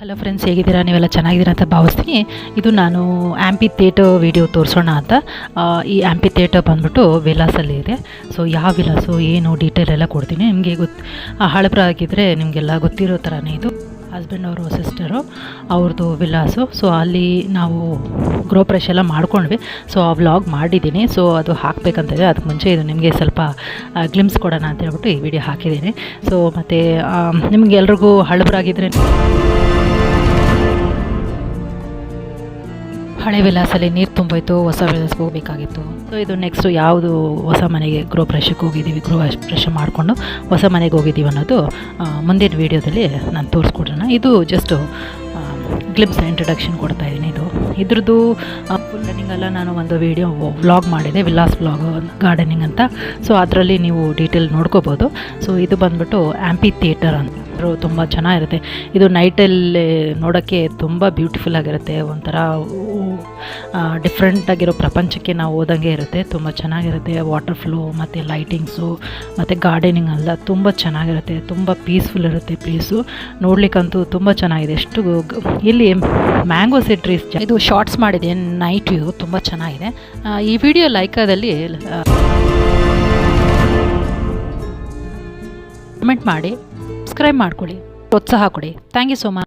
Hello friends, ಹೇಗಿದ್ದೀರಾ? ನೀವೆಲ್ಲ ಚೆನ್ನಾಗಿದ್ದೀರಾ ಅಂತ ಭಾವಿಸ್ತೀನಿ. ಇದು ನಾನು ಆ್ಯಂಪಿ ಥಿಯೇಟರ್ ವಿಡಿಯೋ ತೋರಿಸೋಣ ಅಂತ. ಈ ಆ್ಯಂಪಿ ಥಿಯೇಟರ್ ಬಂದ್ಬಿಟ್ಟು ವಿಲಾಸಲ್ಲಿ ಇದೆ. ಸೊ ಯಾವ ವಿಲಾಸು ಏನು ಡೀಟೇಲ್ ಎಲ್ಲ ಕೊಡ್ತೀನಿ ನಿಮಗೆ. ಹಳಬ್ರ ಆಗಿದ್ದರೆ ನಿಮಗೆಲ್ಲ ಗೊತ್ತಿರೋ ಥರನೇ ಇದು. ಹಸ್ಬೆಂಡ್ ಅವರು ಸಿಸ್ಟರು ಅವ್ರದ್ದು ವಿಲಾಸು. ಸೊ ಅಲ್ಲಿ ನಾವು ಗೃಹಪ್ರವೇಶ ಎಲ್ಲ ಮಾಡ್ಕೊಂಡ್ವಿ. ಸೊ ಆ ವ್ಲಾಗ್ ಮಾಡಿದ್ದೀನಿ. ಸೊ ಅದು ಹಾಕಬೇಕಂತಿದೆ. ಅದಕ್ಕೆ ಮುಂಚೆ ಇದು ನಿಮಗೆ ಸ್ವಲ್ಪ ಗ್ಲಿಮ್ಸ್ ಕೊಡೋಣ ಅಂತ ಹೇಳ್ಬಿಟ್ಟು ಈ ವಿಡಿಯೋ ಹಾಕಿದ್ದೀನಿ. ಸೊ ಮತ್ತು ನಿಮಗೆಲ್ರಿಗೂ ಹಳಬ್ರಾಗಿದ್ದರೆ ಹಳೆ ವಿಲಾಸಲ್ಲಿ ನೀರು ತುಂಬೋಯ್ತು, ಹೊಸ ವಿಲಾಸಕ್ಕೆ ಹೋಗಬೇಕಾಗಿತ್ತು. ಸೊ ಇದು ನೆಕ್ಸ್ಟು ಯಾವುದು ಹೊಸ ಮನೆಗೆ ಗೃಹಪ್ರವೇಶಕ್ಕೆ ಹೋಗಿದ್ದೀವಿ, ಗೃಹಪ್ರವೇಶ ಮಾಡಿಕೊಂಡು ಹೊಸ ಮನೆಗೆ ಹೋಗಿದ್ದೀವಿ ಅನ್ನೋದು ಮುಂದಿನ ವೀಡಿಯೋದಲ್ಲಿ ನಾನು ತೋರಿಸ್ಕೊಡ್ರೋಣ. ಇದು ಜಸ್ಟು ಗ್ಲಿಮ್ಸ್ ಇಂಟ್ರಡಕ್ಷನ್ ಕೊಡ್ತಾಯಿದ್ದೀನಿ. ಇದ್ರದ್ದು ಫುಲ್ ರನ್ನಿಂಗೆಲ್ಲ ನಾನು ಒಂದು ವೀಡಿಯೋ ವ್ಲಾಗ್ ಮಾಡಿದೆ, ವಿಲಾಸ್ ವ್ಲಾಗ್ ಗಾರ್ಡನಿಂಗ್ ಅಂತ. ಸೊ ಅದರಲ್ಲಿ ನೀವು ಡೀಟೇಲ್ ನೋಡ್ಕೋಬೋದು. ಸೊ ಇದು ಬಂದ್ಬಿಟ್ಟು ಆ್ಯಂಪಿ ಥಿಯೇಟರ್ ಅಂತ. ತುಂಬ ಚೆನ್ನಾಗಿರುತ್ತೆ. ಇದು ನೈಟಲ್ಲಿ ನೋಡೋಕ್ಕೆ ತುಂಬ ಬ್ಯೂಟಿಫುಲ್ ಆಗಿರುತ್ತೆ. ಒಂಥರ ಡಿಫ್ರೆಂಟಾಗಿರೋ ಪ್ರಪಂಚಕ್ಕೆ ನಾವು ಹೋದಂಗೆ ಇರುತ್ತೆ. ತುಂಬ ಚೆನ್ನಾಗಿರುತ್ತೆ. ವಾಟರ್ ಫ್ಲೋ ಮತ್ತು ಲೈಟಿಂಗ್ಸು ಮತ್ತು ಗಾರ್ಡನಿಂಗ್ ಎಲ್ಲ ತುಂಬ ಚೆನ್ನಾಗಿರುತ್ತೆ. ತುಂಬ ಪೀಸ್ಫುಲ್ ಇರುತ್ತೆ ಪ್ಲೇಸು. ನೋಡಲಿಕ್ಕಂತೂ ತುಂಬ ಚೆನ್ನಾಗಿದೆ. ಎಷ್ಟು ಇಲ್ಲಿ ಮ್ಯಾಂಗೋ ಟ್ರೀಸ್ ಇದು ಶಾರ್ಟ್ಸ್ ಮಾಡಿದೆ, ನೈಟ್ ವ್ಯೂ ತುಂಬ ಚೆನ್ನಾಗಿದೆ. ಈ ವಿಡಿಯೋ ಲೈಕಾದಲ್ಲಿ ಕಮೆಂಟ್ ಮಾಡಿ, ಸಬ್ಸ್ಕ್ರೈಬ್ ಮಾಡ್ಕೊಳ್ಳಿ, ಪ್ರೋತ್ಸಾಹ ಕೊಡಿ. Thank you so much.